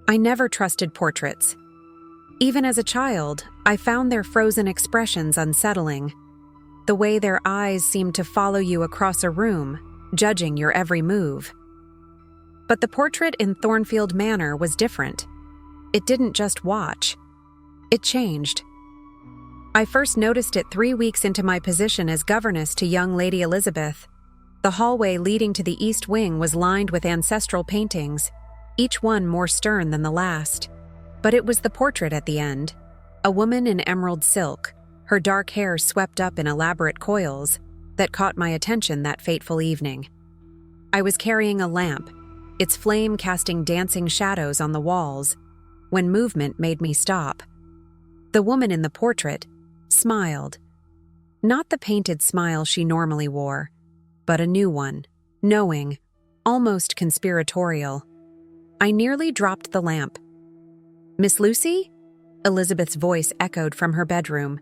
I never trusted portraits. Even as a child, I found their frozen expressions unsettling. The way their eyes seemed to follow you across a room, judging your every move. But the portrait in Thornfield Manor was different. It didn't just watch. It changed. I first noticed it 3 weeks into my position as governess to young Lady Elizabeth. The hallway leading to the east wing was lined with ancestral paintings, each one more stern than the last. But it was the portrait at the end, a woman in emerald silk, her dark hair swept up in elaborate coils, that caught my attention that fateful evening. I was carrying a lamp, its flame casting dancing shadows on the walls, when movement made me stop. The woman in the portrait smiled. Not the painted smile she normally wore, but a new one, knowing, almost conspiratorial. I nearly dropped the lamp. "Miss Lucy?" Elizabeth's voice echoed from her bedroom.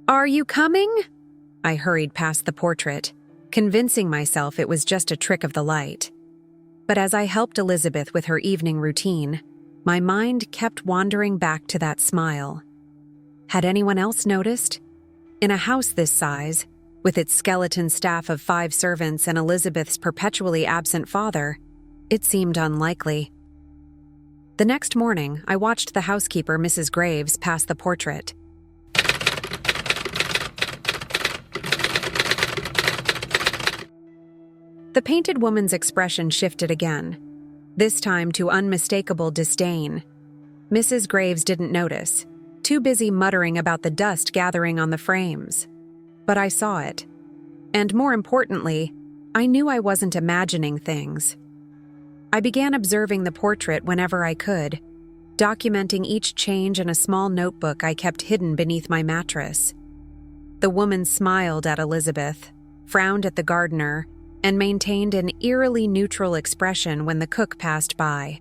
"Are you coming?" I hurried past the portrait, convincing myself it was just a trick of the light. But as I helped Elizabeth with her evening routine, my mind kept wandering back to that smile. Had anyone else noticed? In a house this size, with its skeleton staff of 5 servants and Elizabeth's perpetually absent father, it seemed unlikely. The next morning, I watched the housekeeper, Mrs. Graves, pass the portrait. The painted woman's expression shifted again, this time to unmistakable disdain. Mrs. Graves didn't notice, too busy muttering about the dust gathering on the frames. But I saw it. And more importantly, I knew I wasn't imagining things. I began observing the portrait whenever I could, documenting each change in a small notebook I kept hidden beneath my mattress. The woman smiled at Elizabeth, frowned at the gardener, and maintained an eerily neutral expression when the cook passed by.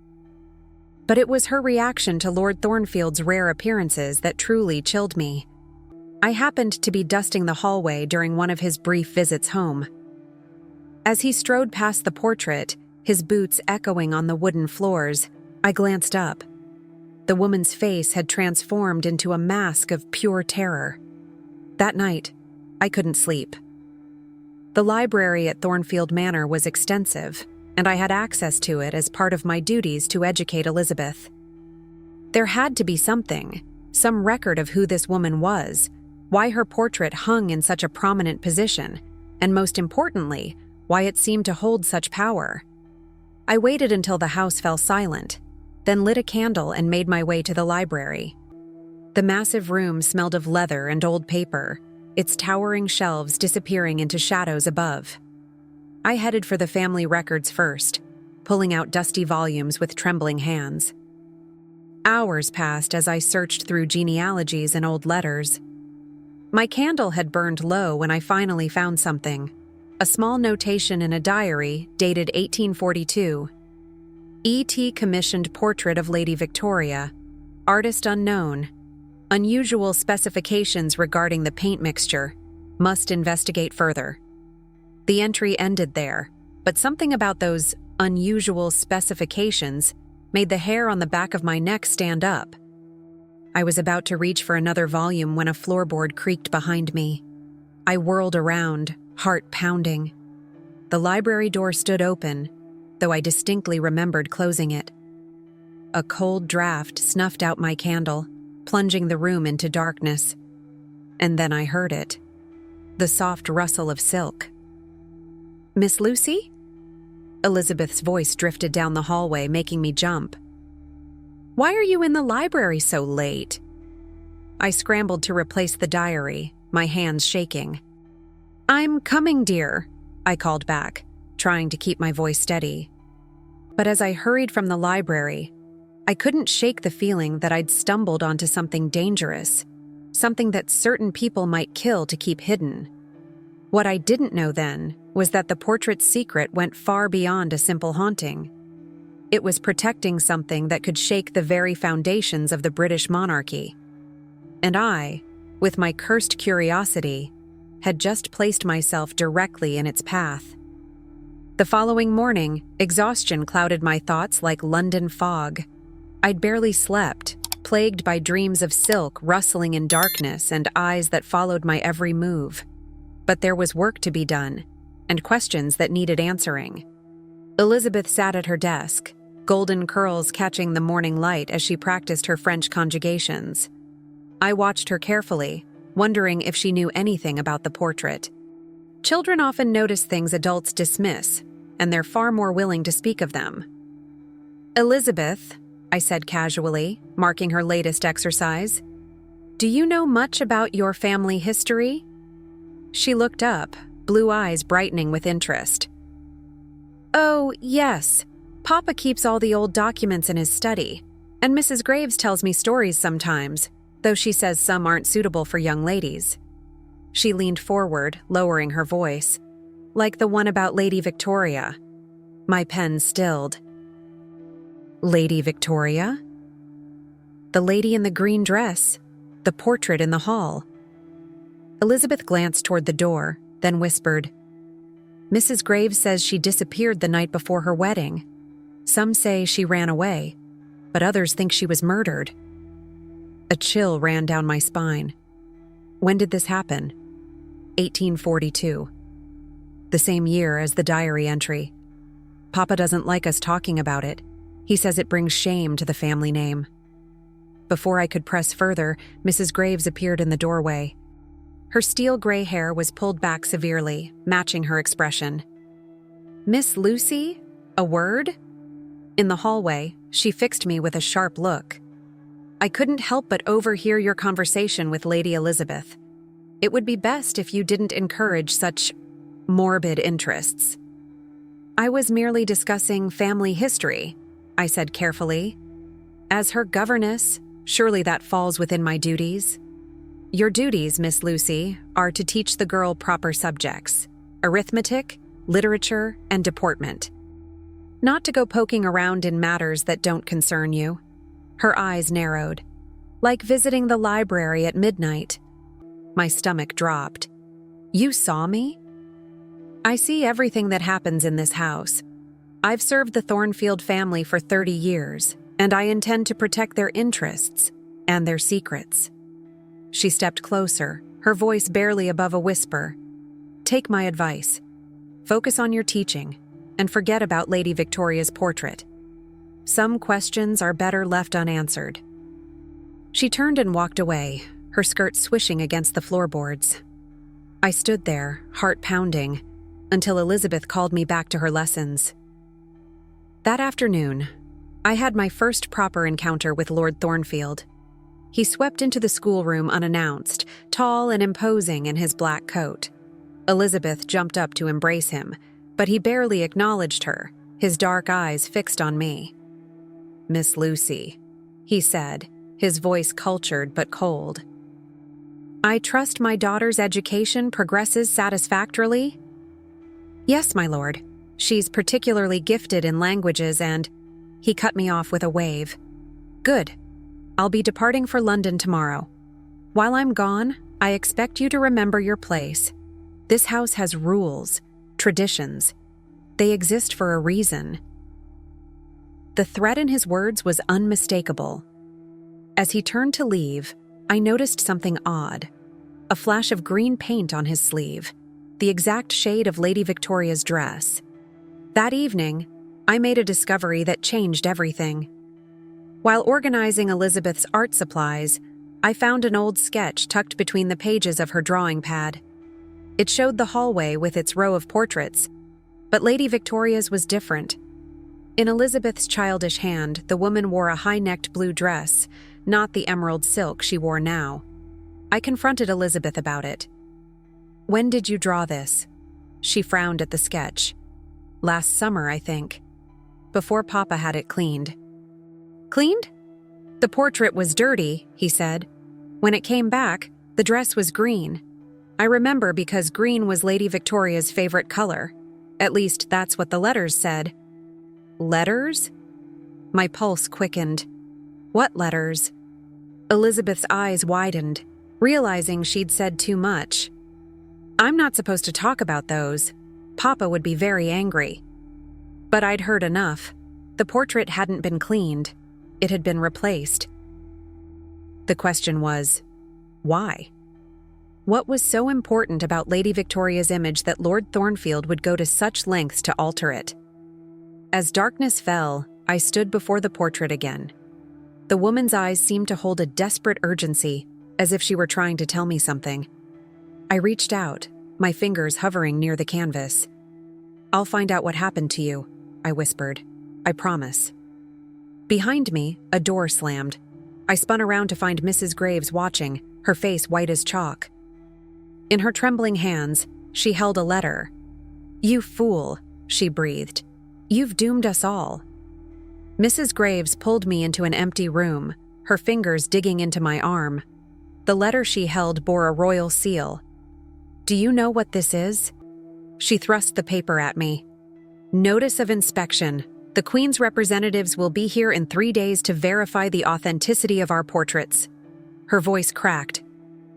But it was her reaction to Lord Thornfield's rare appearances that truly chilled me. I happened to be dusting the hallway during one of his brief visits home. As he strode past the portrait, his boots echoing on the wooden floors, I glanced up. The woman's face had transformed into a mask of pure terror. That night, I couldn't sleep. The library at Thornfield Manor was extensive, and I had access to it as part of my duties to educate Elizabeth. There had to be something, some record of who this woman was, why her portrait hung in such a prominent position, and most importantly, why it seemed to hold such power. I waited until the house fell silent, then lit a candle and made my way to the library. The massive room smelled of leather and old paper, its towering shelves disappearing into shadows above. I headed for the family records first, pulling out dusty volumes with trembling hands. Hours passed as I searched through genealogies and old letters. My candle had burned low when I finally found something. A small notation in a diary dated 1842. E.T. commissioned portrait of Lady Victoria. Artist unknown. Unusual specifications regarding the paint mixture. Must investigate further. The entry ended there, but something about those unusual specifications made the hair on the back of my neck stand up. I was about to reach for another volume when a floorboard creaked behind me. I whirled around, heart pounding. The library door stood open, though I distinctly remembered closing it. A cold draft snuffed out my candle, plunging the room into darkness. And then I heard it. The soft rustle of silk. "Miss Lucy?" Elizabeth's voice drifted down the hallway, making me jump. "Why are you in the library so late?" I scrambled to replace the diary, my hands shaking. "I'm coming, dear," I called back, trying to keep my voice steady. But as I hurried from the library, I couldn't shake the feeling that I'd stumbled onto something dangerous, something that certain people might kill to keep hidden. What I didn't know then was that the portrait's secret went far beyond a simple haunting. It was protecting something that could shake the very foundations of the British monarchy. And I, with my cursed curiosity, had just placed myself directly in its path. The following morning, exhaustion clouded my thoughts like London fog. I'd barely slept, plagued by dreams of silk rustling in darkness and eyes that followed my every move. But there was work to be done, and questions that needed answering. Elizabeth sat at her desk, golden curls catching the morning light as she practiced her French conjugations. I watched her carefully, wondering if she knew anything about the portrait. Children often notice things adults dismiss, and they're far more willing to speak of them. "Elizabeth," I said casually, marking her latest exercise, "do you know much about your family history?" She looked up, blue eyes brightening with interest. "Oh, yes. Papa keeps all the old documents in his study, and Mrs. Graves tells me stories sometimes, though she says some aren't suitable for young ladies." She leaned forward, lowering her voice, like the one about Lady Victoria. My pen stilled. Lady Victoria? The lady in the green dress, the portrait in the hall. Elizabeth glanced toward the door, then whispered, "Mrs. Graves says she disappeared the night before her wedding. Some say she ran away, but others think she was murdered." A chill ran down my spine. When did this happen? 1842. The same year as the diary entry. Papa doesn't like us talking about it. He says it brings shame to the family name. Before I could press further, Mrs. Graves appeared in the doorway. Her steel gray hair was pulled back severely, matching her expression. "Miss Lucy? A word?" In the hallway, she fixed me with a sharp look. "I couldn't help but overhear your conversation with Lady Elizabeth. It would be best if you didn't encourage such morbid interests." "I was merely discussing family history," I said carefully. "As her governess, surely that falls within my duties." "Your duties, Miss Lucy, are to teach the girl proper subjects: arithmetic, literature, and deportment. Not to go poking around in matters that don't concern you." Her eyes narrowed. "Like visiting the library at midnight." My stomach dropped. "You saw me?" "I see everything that happens in this house. I've served the Thornfield family for 30 years, and I intend to protect their interests and their secrets." She stepped closer, her voice barely above a whisper. "Take my advice. Focus on your teaching, and forget about Lady Victoria's portrait. Some questions are better left unanswered." She turned and walked away, her skirt swishing against the floorboards. I stood there, heart pounding, until Elizabeth called me back to her lessons. That afternoon, I had my first proper encounter with Lord Thornfield. He swept into the schoolroom unannounced, tall and imposing in his black coat. Elizabeth jumped up to embrace him, but he barely acknowledged her, his dark eyes fixed on me. "Miss Lucy," he said, his voice cultured but cold. "I trust my daughter's education progresses satisfactorily?" "Yes, my lord. She's particularly gifted in languages and—" He cut me off with a wave. "Good. I'll be departing for London tomorrow. While I'm gone, I expect you to remember your place. This house has rules, traditions. They exist for a reason." The threat in his words was unmistakable. As he turned to leave, I noticed something odd. A flash of green paint on his sleeve, the exact shade of Lady Victoria's dress. That evening, I made a discovery that changed everything. While organizing Elizabeth's art supplies, I found an old sketch tucked between the pages of her drawing pad. It showed the hallway with its row of portraits, but Lady Victoria's was different. In Elizabeth's childish hand, the woman wore a high-necked blue dress, not the emerald silk she wore now. I confronted Elizabeth about it. "When did you draw this?" She frowned at the sketch. "Last summer, I think. Before Papa had it cleaned." "Cleaned?" "The portrait was dirty," he said. "When it came back, the dress was green. I remember because green was Lady Victoria's favorite color. At least that's what the letters said." "Letters?" My pulse quickened. "What letters?" Elizabeth's eyes widened, realizing she'd said too much. "I'm not supposed to talk about those. Papa would be very angry." But I'd heard enough. The portrait hadn't been cleaned. It had been replaced. The question was, why? What was so important about Lady Victoria's image that Lord Thornfield would go to such lengths to alter it? As darkness fell, I stood before the portrait again. The woman's eyes seemed to hold a desperate urgency, as if she were trying to tell me something. I reached out, my fingers hovering near the canvas. "I'll find out what happened to you," I whispered. "I promise." Behind me, a door slammed. I spun around to find Mrs. Graves watching, her face white as chalk. In her trembling hands, she held a letter. "You fool," she breathed. "You've doomed us all." Mrs. Graves pulled me into an empty room, her fingers digging into my arm. The letter she held bore a royal seal. "Do you know what this is?" She thrust the paper at me. "Notice of inspection. The Queen's representatives will be here in 3 days to verify the authenticity of our portraits." Her voice cracked.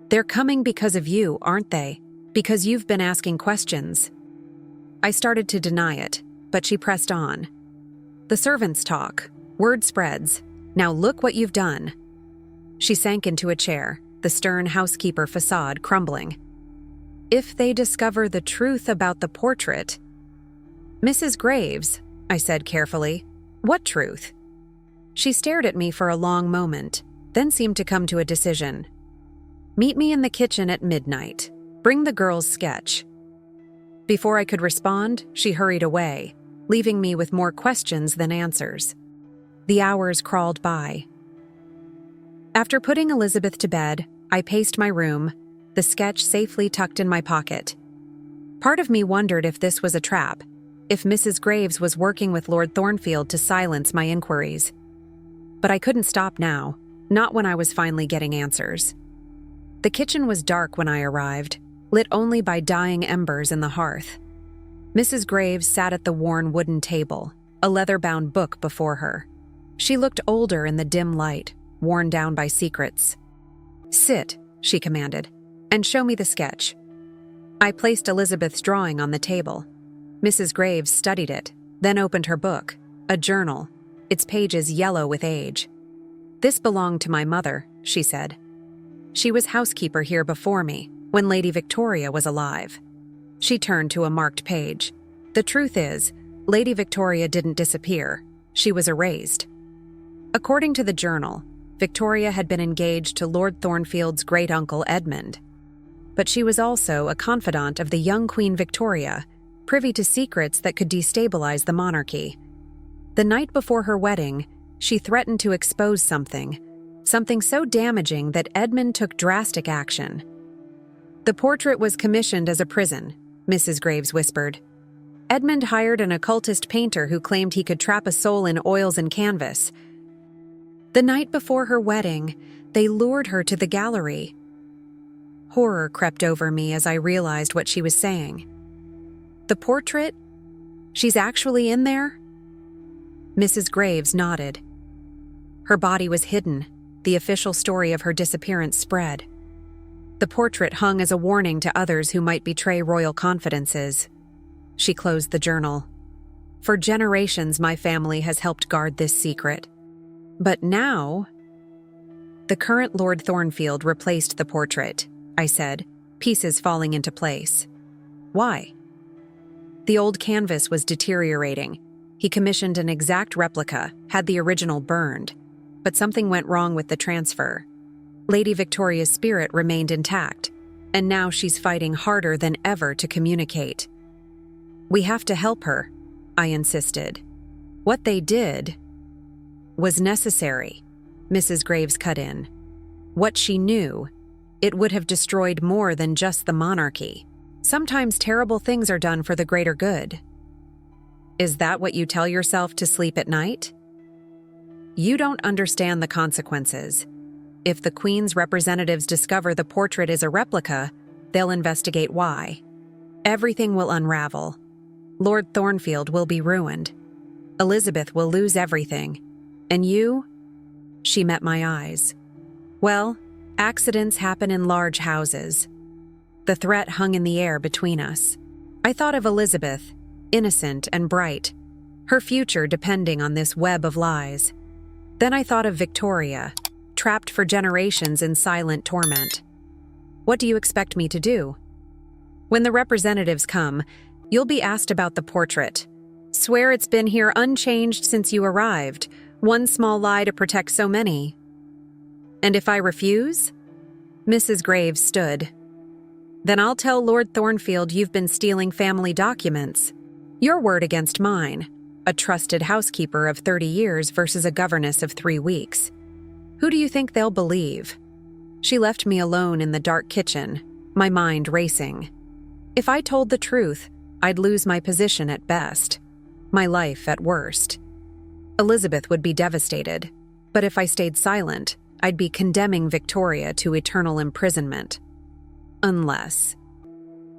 "They're coming because of you, aren't they? Because you've been asking questions." I started to deny it, but she pressed on. "The servants talk. Word spreads. Now look what you've done." She sank into a chair, the stern housekeeper facade crumbling. "If they discover the truth about the portrait—" "Mrs. Graves," I said carefully, "what truth?" She stared at me for a long moment, then seemed to come to a decision. "Meet me in the kitchen at midnight. Bring the girl's sketch." Before I could respond, she hurried away, leaving me with more questions than answers. The hours crawled by. After putting Elizabeth to bed, I paced my room, the sketch safely tucked in my pocket. Part of me wondered if this was a trap, if Mrs. Graves was working with Lord Thornfield to silence my inquiries. But I couldn't stop now, not when I was finally getting answers. The kitchen was dark when I arrived, lit only by dying embers in the hearth. Mrs. Graves sat at the worn wooden table, a leather-bound book before her. She looked older in the dim light, worn down by secrets. "Sit," she commanded, "and show me the sketch." I placed Elizabeth's drawing on the table. Mrs. Graves studied it, then opened her book, a journal, its pages yellow with age. "This belonged to my mother," she said. "She was housekeeper here before me, when Lady Victoria was alive." She turned to a marked page. "The truth is, Lady Victoria didn't disappear. She was erased." According to the journal, Victoria had been engaged to Lord Thornfield's great-uncle Edmund. But she was also a confidant of the young Queen Victoria, privy to secrets that could destabilize the monarchy. The night before her wedding, she threatened to expose something so damaging that Edmund took drastic action. "The portrait was commissioned as a prison," Mrs. Graves whispered. "Edmund hired an occultist painter who claimed he could trap a soul in oils and canvas. The night before her wedding, they lured her to the gallery." Horror crept over me as I realized what she was saying. "The portrait? She's actually in there?" Mrs. Graves nodded. Her body was hidden. The official story of her disappearance spread. The portrait hung as a warning to others who might betray royal confidences. She closed the journal. "For generations, my family has helped guard this secret. But now—" "The current Lord Thornfield replaced the portrait," I said, pieces falling into place. "Why?" "The old canvas was deteriorating. He commissioned an exact replica, had the original burned. But something went wrong with the transfer. Lady Victoria's spirit remained intact, and now she's fighting harder than ever to communicate. We have to help her," I insisted. "What they did was necessary," Mrs. Graves cut in. "What she knew, it would have destroyed more than just the monarchy. Sometimes terrible things are done for the greater good." "Is that what you tell yourself to sleep at night?" "You don't understand the consequences. If the Queen's representatives discover the portrait is a replica, they'll investigate why. Everything will unravel. Lord Thornfield will be ruined. Elizabeth will lose everything. And you?" She met my eyes. "Well, accidents happen in large houses." The threat hung in the air between us. I thought of Elizabeth, innocent and bright, her future depending on this web of lies. Then I thought of Victoria, trapped for generations in silent torment. What do you expect me to do? When the representatives come, you'll be asked about the portrait. Swear it's been here unchanged since you arrived. One small lie to protect so many. And if I refuse? Mrs. Graves stood. Then I'll tell Lord Thornfield you've been stealing family documents. Your word against mine. A trusted housekeeper of 30 years versus a governess of 3 weeks. Who do you think they'll believe? She left me alone in the dark kitchen, my mind racing. If I told the truth, I'd lose my position at best, my life at worst. Elizabeth would be devastated, but if I stayed silent, I'd be condemning Victoria to eternal imprisonment. Unless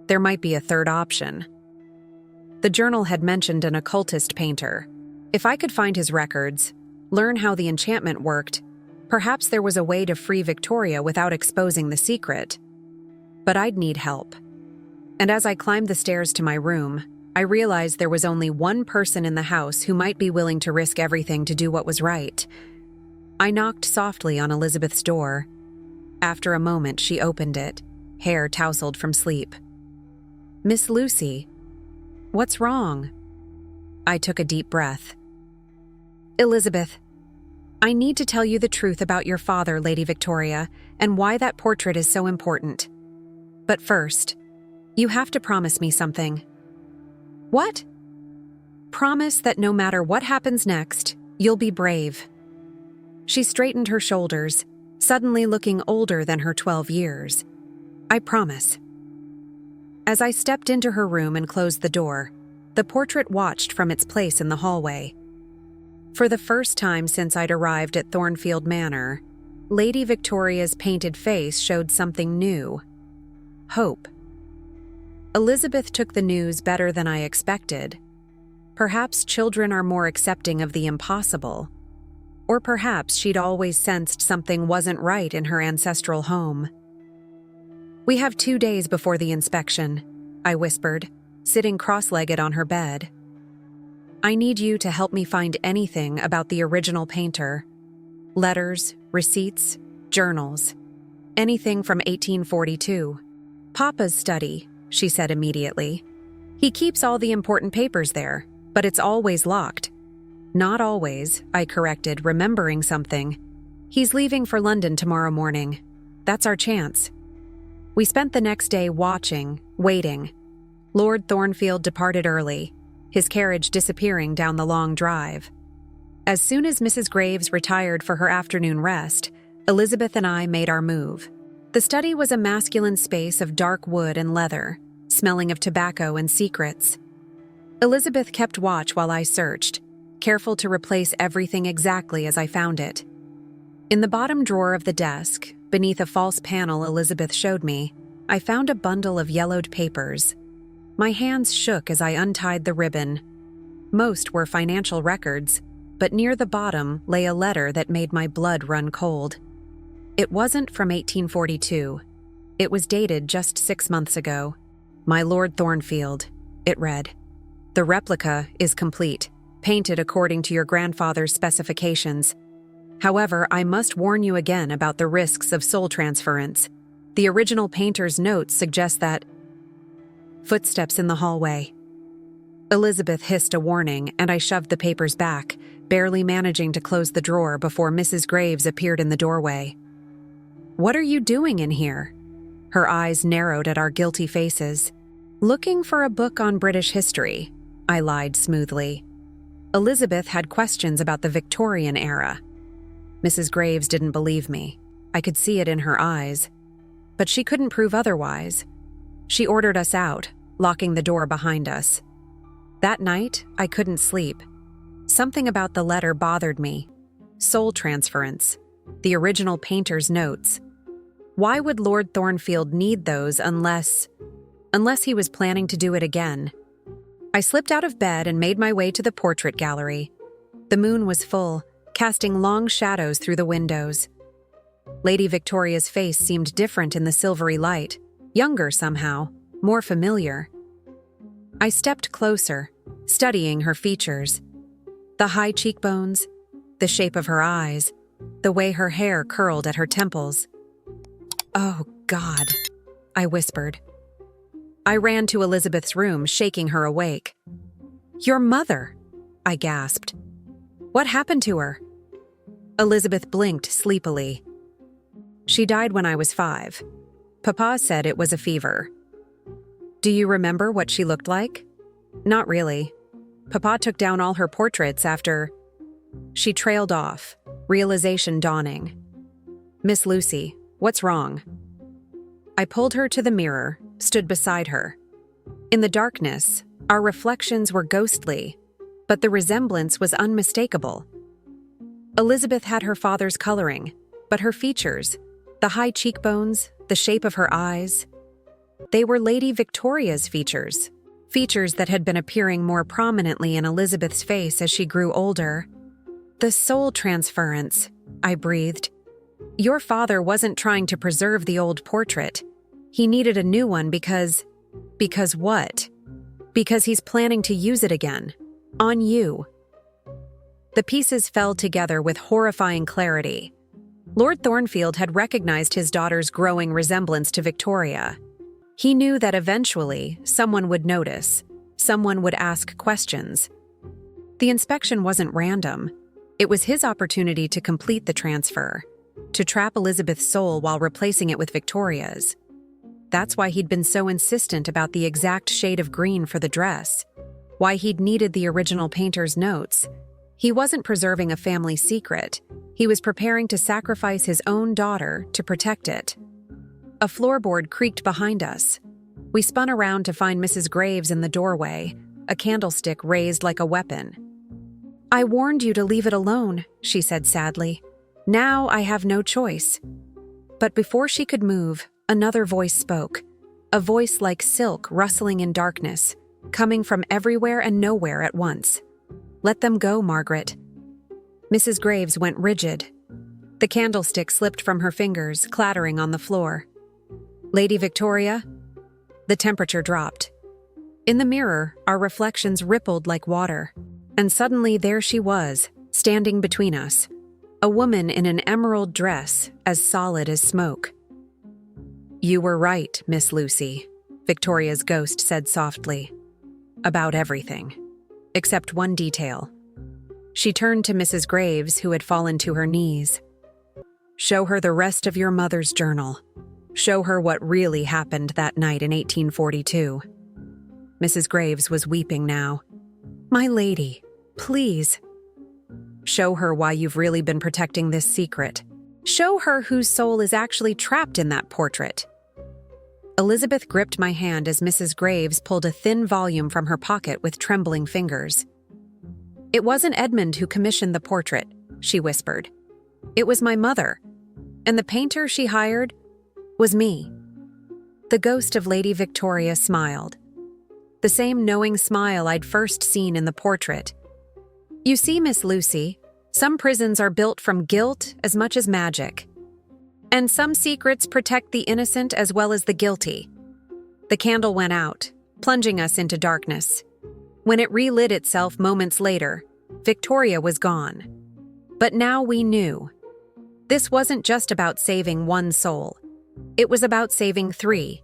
there might be a third option. The journal had mentioned an occultist painter. If I could find his records, learn how the enchantment worked, perhaps there was a way to free Victoria without exposing the secret. But I'd need help. And as I climbed the stairs to my room, I realized there was only one person in the house who might be willing to risk everything to do what was right. I knocked softly on Elizabeth's door. After a moment, she opened it, hair tousled from sleep. "Miss Lucy, what's wrong?" I took a deep breath. "Elizabeth, I need to tell you the truth about your father, Lady Victoria, and why that portrait is so important. But first, you have to promise me something." "What?" "Promise that no matter what happens next, you'll be brave." She straightened her shoulders, suddenly looking older than her 12 years. "I promise." As I stepped into her room and closed the door, the portrait watched from its place in the hallway. For the first time since I'd arrived at Thornfield Manor, Lady Victoria's painted face showed something new. Hope. Elizabeth took the news better than I expected. Perhaps children are more accepting of the impossible. Or perhaps she'd always sensed something wasn't right in her ancestral home. "We have 2 days before the inspection," I whispered, sitting cross-legged on her bed. "I need you to help me find anything about the original painter. Letters, receipts, journals. Anything from 1842. Papa's study," she said immediately. "He keeps all the important papers there, but it's always locked." "Not always," I corrected, remembering something. "He's leaving for London tomorrow morning. That's our chance." We spent the next day watching, waiting. Lord Thornfield departed early, his carriage disappearing down the long drive. As soon as Mrs. Graves retired for her afternoon rest, Elizabeth and I made our move. The study was a masculine space of dark wood and leather, smelling of tobacco and secrets. Elizabeth kept watch while I searched, careful to replace everything exactly as I found it. In the bottom drawer of the desk, beneath a false panel Elizabeth showed me, I found a bundle of yellowed papers. My hands shook as I untied the ribbon. Most were financial records, but near the bottom lay a letter that made my blood run cold. It wasn't from 1842. It was dated just 6 months ago. "My Lord Thornfield," it read. "The replica is complete, painted according to your grandfather's specifications. However, I must warn you again about the risks of soul transference. The original painter's notes suggest that—" Footsteps in the hallway. Elizabeth hissed a warning, and I shoved the papers back, barely managing to close the drawer before Mrs. Graves appeared in the doorway. "What are you doing in here?" Her eyes narrowed at our guilty faces. "Looking for a book on British history," I lied smoothly. Elizabeth had questions about the Victorian era. Mrs. Graves didn't believe me. I could see it in her eyes. But she couldn't prove otherwise. She ordered us out, locking the door behind us. That night, I couldn't sleep. Something about the letter bothered me. Soul transference. The original painter's notes. Why would Lord Thornfield need those unless he was planning to do it again? I slipped out of bed and made my way to the portrait gallery. The moon was full, casting long shadows through the windows. Lady Victoria's face seemed different in the silvery light, younger somehow, more familiar. I stepped closer, studying her features. The high cheekbones, the shape of her eyes, the way her hair curled at her temples. "Oh, God," I whispered. I ran to Elizabeth's room, shaking her awake. "Your mother," I gasped. "What happened to her?" Elizabeth blinked sleepily. "She died when I was 5. Papa said it was a fever." "Do you remember what she looked like?" "Not really. Papa took down all her portraits after—" She trailed off, realization dawning. "Miss Lucy, what's wrong?" I pulled her to the mirror, stood beside her. In the darkness, our reflections were ghostly, but the resemblance was unmistakable. Elizabeth had her father's coloring, but her features, the high cheekbones, the shape of her eyes, they were Lady Victoria's features, features that had been appearing more prominently in Elizabeth's face as she grew older. "The soul transference," I breathed. "Your father wasn't trying to preserve the old portrait. He needed a new one because what? Because he's planning to use it again. On you." The pieces fell together with horrifying clarity. Lord Thornfield had recognized his daughter's growing resemblance to Victoria. He knew that eventually someone would notice, someone would ask questions. The inspection wasn't random. It was his opportunity to complete the transfer, to trap Elizabeth's soul while replacing it with Victoria's. That's why he'd been so insistent about the exact shade of green for the dress, why he'd needed the original painter's notes. He wasn't preserving a family secret. He was preparing to sacrifice his own daughter to protect it. A floorboard creaked behind us. We spun around to find Mrs. Graves in the doorway, a candlestick raised like a weapon. "I warned you to leave it alone," she said sadly. "Now I have no choice." But before she could move, another voice spoke, a voice like silk rustling in darkness, coming from everywhere and nowhere at once. "Let them go, Margaret." Mrs. Graves went rigid. The candlestick slipped from her fingers, clattering on the floor. "Lady Victoria?" The temperature dropped. In the mirror, our reflections rippled like water. And suddenly there she was, standing between us. A woman in an emerald dress, as solid as smoke. "You were right, Miss Lucy," Victoria's ghost said softly. "About everything. Except one detail." She turned to Mrs. Graves, who had fallen to her knees. "Show her the rest of your mother's journal. Show her what really happened that night in 1842. Mrs. Graves was weeping now. "My lady, please." "Show her why you've really been protecting this secret. Show her whose soul is actually trapped in that portrait." Elizabeth gripped my hand as Mrs. Graves pulled a thin volume from her pocket with trembling fingers. "It wasn't Edmund who commissioned the portrait," she whispered. "It was my mother. And the painter she hired was me." The ghost of Lady Victoria smiled. The same knowing smile I'd first seen in the portrait. "You see, Miss Lucy, some prisons are built from guilt as much as magic. And some secrets protect the innocent as well as the guilty." The candle went out, plunging us into darkness. When it relit itself moments later, Victoria was gone. But now we knew. This wasn't just about saving one soul. It was about saving 3.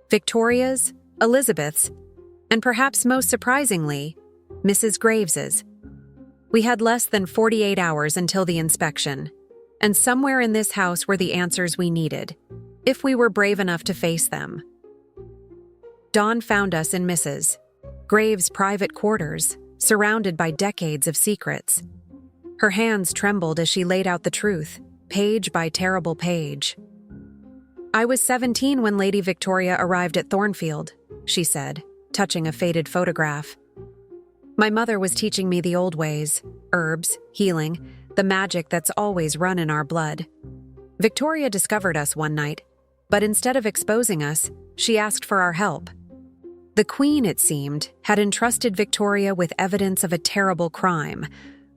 Victoria's, Elizabeth's, and perhaps most surprisingly, Mrs. Graves's. We had less than 48 hours until the inspection, and somewhere in this house were the answers we needed, if we were brave enough to face them. Dawn found us in Mrs. Graves' private quarters, surrounded by decades of secrets. Her hands trembled as she laid out the truth, page by terrible page. "I was 17 when Lady Victoria arrived at Thornfield," she said, touching a faded photograph. "My mother was teaching me the old ways, herbs, healing, the magic that's always run in our blood. Victoria discovered us one night, but instead of exposing us, she asked for our help. The Queen, it seemed, had entrusted Victoria with evidence of a terrible crime,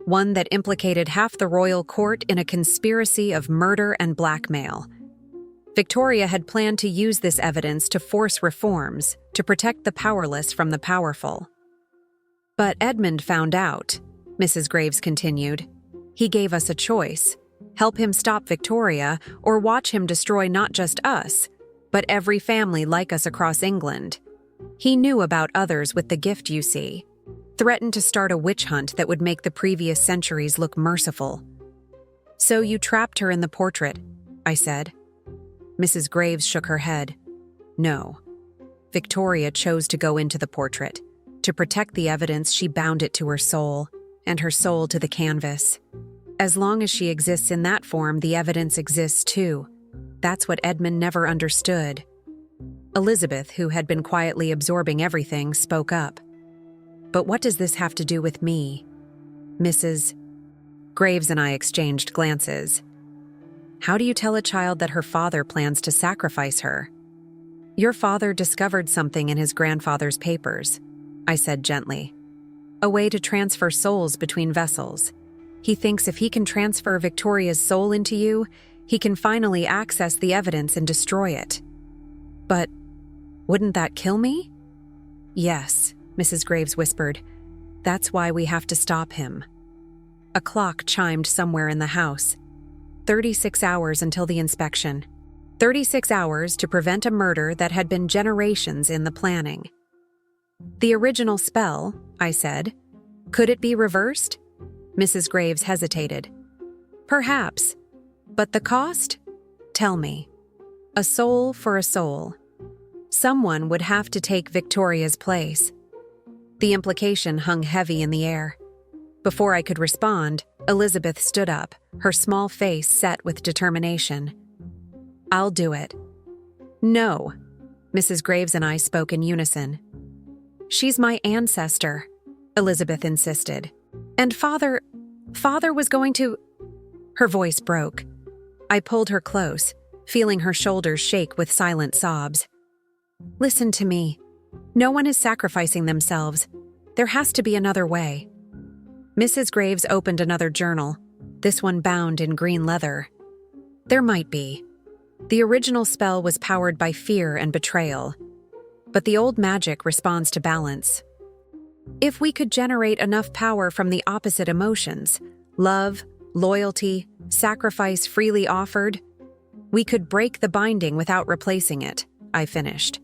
one that implicated half the royal court in a conspiracy of murder and blackmail. Victoria had planned to use this evidence to force reforms, to protect the powerless from the powerful. But Edmund found out," Mrs. Graves continued. He gave us a choice: help him stop Victoria or watch him destroy not just us, but every family like us across England. He knew about others with the gift, you see. Threatened to start a witch hunt that would make the previous centuries look merciful. So you trapped her in the portrait, I said. Mrs. Graves shook her head. No. Victoria chose to go into the portrait. To protect the evidence, she bound it to her soul, and her soul to the canvas. As long as she exists in that form, the evidence exists too. That's what Edmund never understood. Elizabeth, who had been quietly absorbing everything, spoke up. But what does this have to do with me? Mrs. Graves and I exchanged glances. How do you tell a child that her father plans to sacrifice her? Your father discovered something in his grandfather's papers, I said gently. A way to transfer souls between vessels. He thinks if he can transfer Victoria's soul into you, he can finally access the evidence and destroy it. But wouldn't that kill me? Yes, Mrs. Graves whispered. That's why we have to stop him. A clock chimed somewhere in the house. 36 hours until the inspection. 36 hours to prevent a murder that had been generations in the planning. The original spell, I said. Could it be reversed? Mrs. Graves hesitated. Perhaps. But the cost? Tell me. A soul for a soul. Someone would have to take Victoria's place. The implication hung heavy in the air. Before I could respond, Elizabeth stood up, her small face set with determination. I'll do it. No. Mrs. Graves and I spoke in unison. She's my ancestor, Elizabeth insisted. And Father was going to... Her voice broke. I pulled her close, feeling her shoulders shake with silent sobs. Listen to me. No one is sacrificing themselves. There has to be another way. Mrs. Graves opened another journal, this one bound in green leather. There might be. The original spell was powered by fear and betrayal, but the old magic responds to balance. If we could generate enough power from the opposite emotions, love, loyalty, sacrifice freely offered, we could break the binding without replacing it, I finished.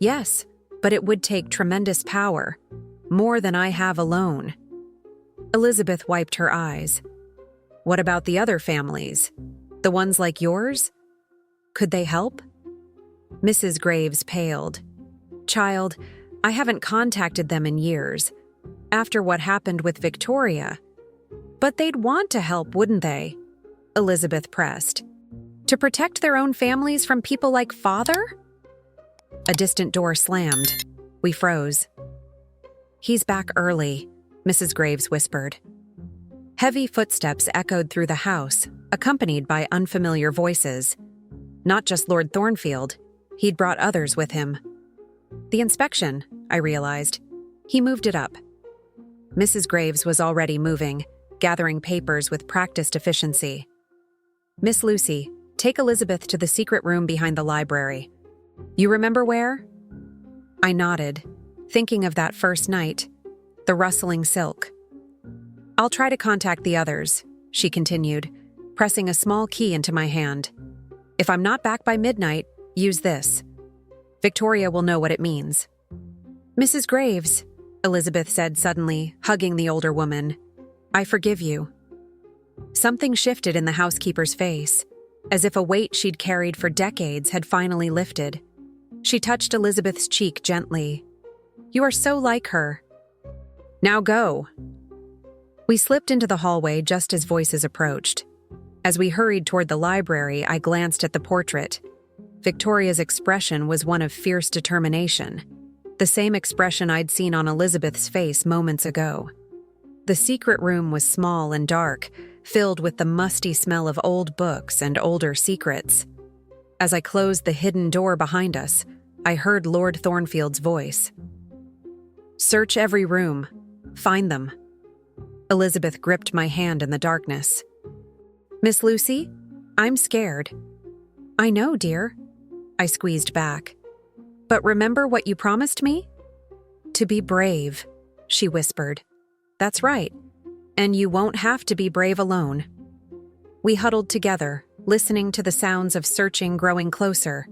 Yes, but it would take tremendous power, more than I have alone. Elizabeth wiped her eyes. What about the other families? The ones like yours? Could they help? Mrs. Graves paled. Child, I haven't contacted them in years, after what happened with Victoria. But they'd want to help, wouldn't they? Elizabeth pressed. To protect their own families from people like Father? A distant door slammed. We froze. He's back early, Mrs. Graves whispered. Heavy footsteps echoed through the house, accompanied by unfamiliar voices. Not just Lord Thornfield. He'd brought others with him. The inspection, I realized. He moved it up. Mrs. Graves was already moving, gathering papers with practiced efficiency. Miss Lucy, take Elizabeth to the secret room behind the library. You remember where? I nodded, thinking of that first night, the rustling silk. I'll try to contact the others, she continued, pressing a small key into my hand. If I'm not back by midnight, use this. Victoria will know what it means. Mrs. Graves, Elizabeth said suddenly, hugging the older woman, I forgive you. Something shifted in the housekeeper's face, as if a weight she'd carried for decades had finally lifted. She touched Elizabeth's cheek gently. You are so like her. Now go. We slipped into the hallway just as voices approached. As we hurried toward the library, I glanced at the portrait. Victoria's expression was one of fierce determination, the same expression I'd seen on Elizabeth's face moments ago. The secret room was small and dark, filled with the musty smell of old books and older secrets. As I closed the hidden door behind us, I heard Lord Thornfield's voice. Search every room. Find them. Elizabeth gripped my hand in the darkness. Miss Lucy, I'm scared. I know, dear. I squeezed back. But remember what you promised me? To be brave, she whispered. That's right. and you won't have to be brave alone." We huddled together, listening to the sounds of searching growing closer.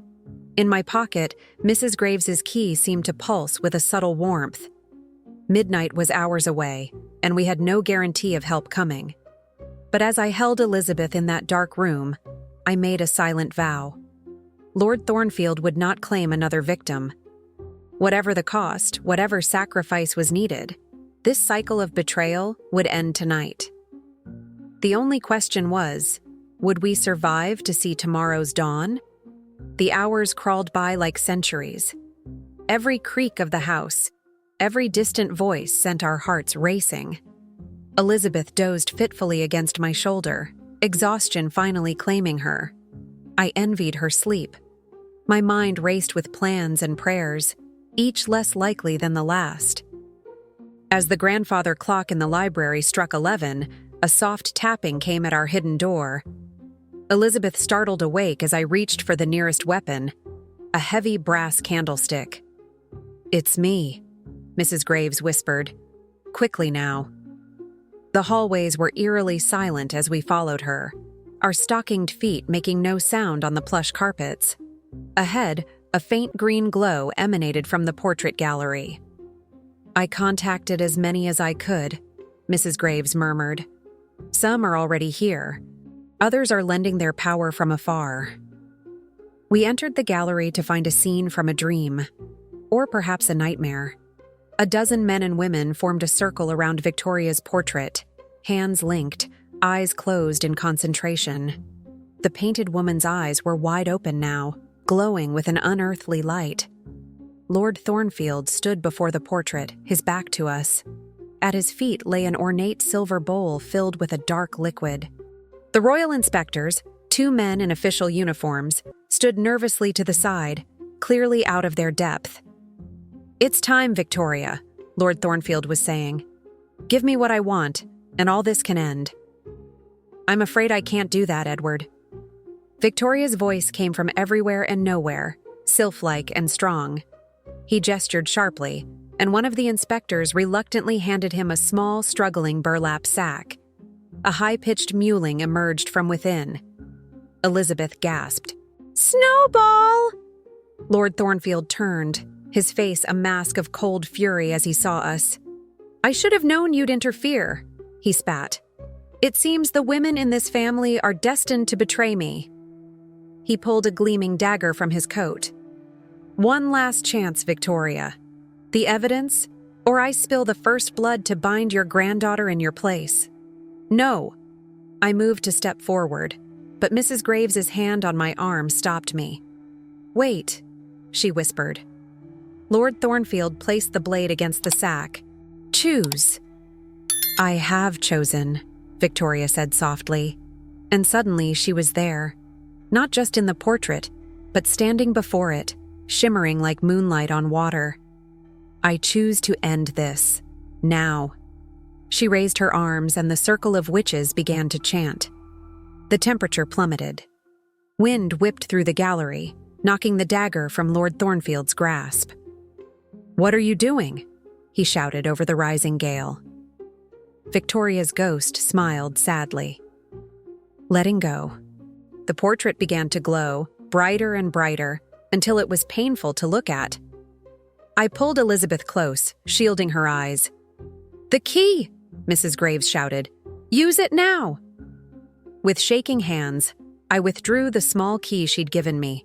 In my pocket, Mrs. Graves's key seemed to pulse with a subtle warmth. Midnight was hours away, and we had no guarantee of help coming. But as I held Elizabeth in that dark room, I made a silent vow. Lord Thornfield would not claim another victim. Whatever the cost, whatever sacrifice was needed, this cycle of betrayal would end tonight. The only question was, would we survive to see tomorrow's dawn? The hours crawled by like centuries. Every creak of the house, every distant voice sent our hearts racing. Elizabeth dozed fitfully against my shoulder, exhaustion finally claiming her. I envied her sleep. My mind raced with plans and prayers, each less likely than the last. As the grandfather clock in the library struck 11, a soft tapping came at our hidden door. Elizabeth startled awake as I reached for the nearest weapon, a heavy brass candlestick. "It's me," Mrs. Graves whispered. "Quickly now." The hallways were eerily silent as we followed her, our stockinged feet making no sound on the plush carpets. Ahead, a faint green glow emanated from the portrait gallery. "I contacted as many as I could," Mrs. Graves murmured. "Some are already here. Others are lending their power from afar." We entered the gallery to find a scene from a dream, or perhaps a nightmare. A dozen men and women formed a circle around Victoria's portrait, hands linked, eyes closed in concentration. The painted woman's eyes were wide open now, glowing with an unearthly light. Lord Thornfield stood before the portrait, his back to us. At his feet lay an ornate silver bowl filled with a dark liquid. The royal inspectors, 2 men in official uniforms, stood nervously to the side, clearly out of their depth. "It's time, Victoria," Lord Thornfield was saying. "Give me what I want, and all this can end." "I'm afraid I can't do that, Edward." Victoria's voice came from everywhere and nowhere, sylph-like and strong. He gestured sharply, and one of the inspectors reluctantly handed him a small, struggling burlap sack. A high-pitched mewling emerged from within. Elizabeth gasped. "Snowball!" Lord Thornfield turned, his face a mask of cold fury as he saw us. "I should have known you'd interfere," he spat. "It seems the women in this family are destined to betray me." He pulled a gleaming dagger from his coat. "One last chance, Victoria. The evidence, or I spill the first blood to bind your granddaughter in your place." "No." I moved to step forward, but Mrs. Graves's hand on my arm stopped me. "Wait," she whispered. Lord Thornfield placed the blade against the sack. "Choose." "I have chosen," Victoria said softly. And suddenly she was there, not just in the portrait, but standing before it, shimmering like moonlight on water. "I choose to end this, now." She raised her arms and the circle of witches began to chant. The temperature plummeted. Wind whipped through the gallery, knocking the dagger from Lord Thornfield's grasp. "What are you doing?" he shouted over the rising gale. Victoria's ghost smiled sadly. "Letting go." The portrait began to glow, brighter and brighter, until it was painful to look at. I pulled Elizabeth close, shielding her eyes. "The key!" Mrs. Graves shouted. "Use it now!" With shaking hands, I withdrew the small key she'd given me.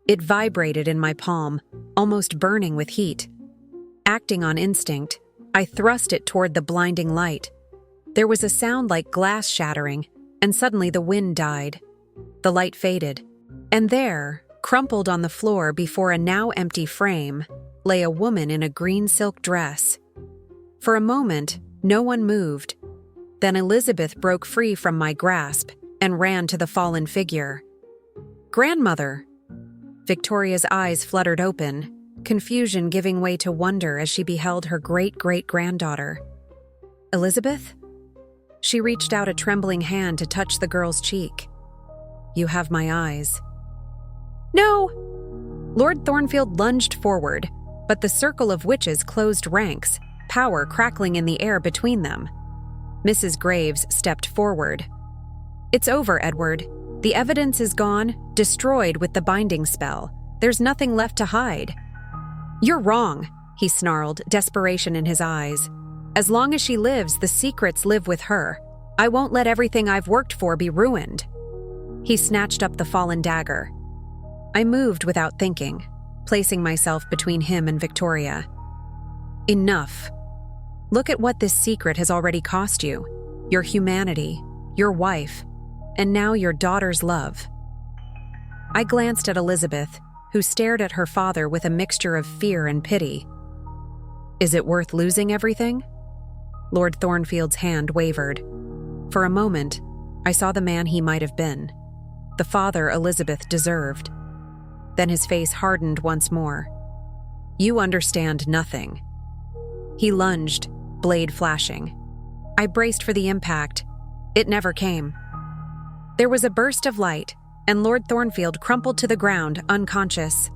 It vibrated in my palm, almost burning with heat. Acting on instinct, I thrust it toward the blinding light. There was a sound like glass shattering, and suddenly the wind died. The light faded, and there, crumpled on the floor before a now empty frame, lay a woman in a green silk dress. For a moment, no one moved. Then Elizabeth broke free from my grasp and ran to the fallen figure. "Grandmother!" Victoria's eyes fluttered open, confusion giving way to wonder as she beheld her great-great-granddaughter. "Elizabeth?" She reached out a trembling hand to touch the girl's cheek. "You have my eyes." "No!" Lord Thornfield lunged forward, but the circle of witches closed ranks, power crackling in the air between them. Mrs. Graves stepped forward. "It's over, Edward. The evidence is gone, destroyed with the binding spell. There's nothing left to hide." "You're wrong," he snarled, desperation in his eyes. "As long as she lives, the secrets live with her. I won't let everything I've worked for be ruined." He snatched up the fallen dagger. I moved without thinking, placing myself between him and Victoria. "Enough. Look at what this secret has already cost you. Your humanity, your wife, and now your daughter's love." I glanced at Elizabeth, who stared at her father with a mixture of fear and pity. "Is it worth losing everything?" Lord Thornfield's hand wavered. For a moment, I saw the man he might have been, the father Elizabeth deserved. Then his face hardened once more. "You understand nothing." He lunged, blade flashing. I braced for the impact. It never came. There was a burst of light, and Lord Thornfield crumpled to the ground, unconscious.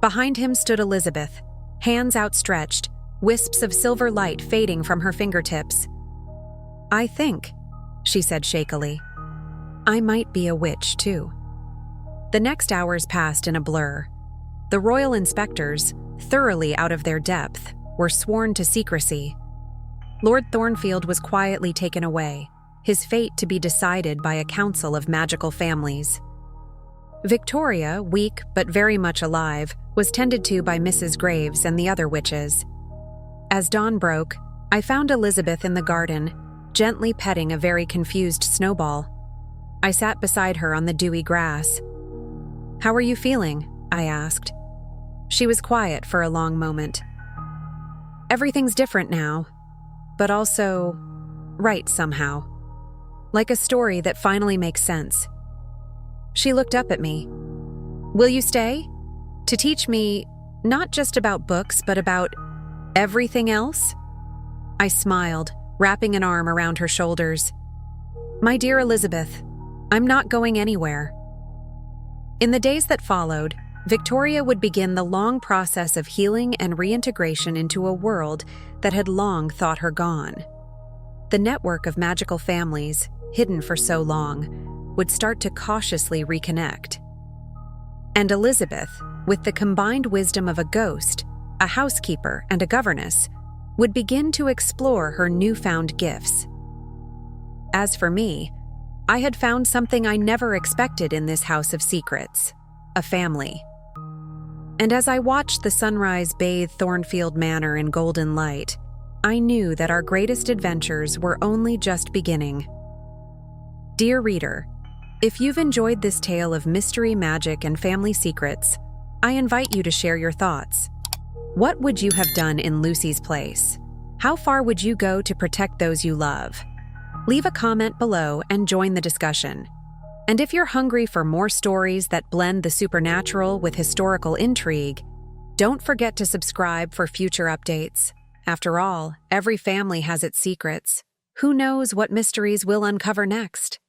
Behind him stood Elizabeth, hands outstretched, wisps of silver light fading from her fingertips. "I think," she said shakily, "I might be a witch, too." The next hours passed in a blur. The royal inspectors, thoroughly out of their depth, were sworn to secrecy. Lord Thornfield was quietly taken away, his fate to be decided by a council of magical families. Victoria, weak but very much alive, was tended to by Mrs. Graves and the other witches. As dawn broke, I found Elizabeth in the garden, gently petting a very confused Snowball. I sat beside her on the dewy grass. "How are you feeling?" I asked. She was quiet for a long moment. "Everything's different now, but also right somehow. Like a story that finally makes sense." She looked up at me. "Will you stay? To teach me not just about books, but about everything else?" I smiled, wrapping an arm around her shoulders. "My dear Elizabeth, I'm not going anywhere." In the days that followed, Victoria would begin the long process of healing and reintegration into a world that had long thought her gone. The network of magical families, hidden for so long, would start to cautiously reconnect. And Elizabeth, with the combined wisdom of a ghost, a housekeeper, and a governess, would begin to explore her newfound gifts. As for me, I had found something I never expected in this house of secrets, a family. And as I watched the sunrise bathe Thornfield Manor in golden light, I knew that our greatest adventures were only just beginning. Dear reader, if you've enjoyed this tale of mystery, magic, and family secrets, I invite you to share your thoughts. What would you have done in Lucy's place? How far would you go to protect those you love? Leave a comment below and join the discussion. And if you're hungry for more stories that blend the supernatural with historical intrigue, don't forget to subscribe for future updates. After all, every family has its secrets. Who knows what mysteries we'll uncover next?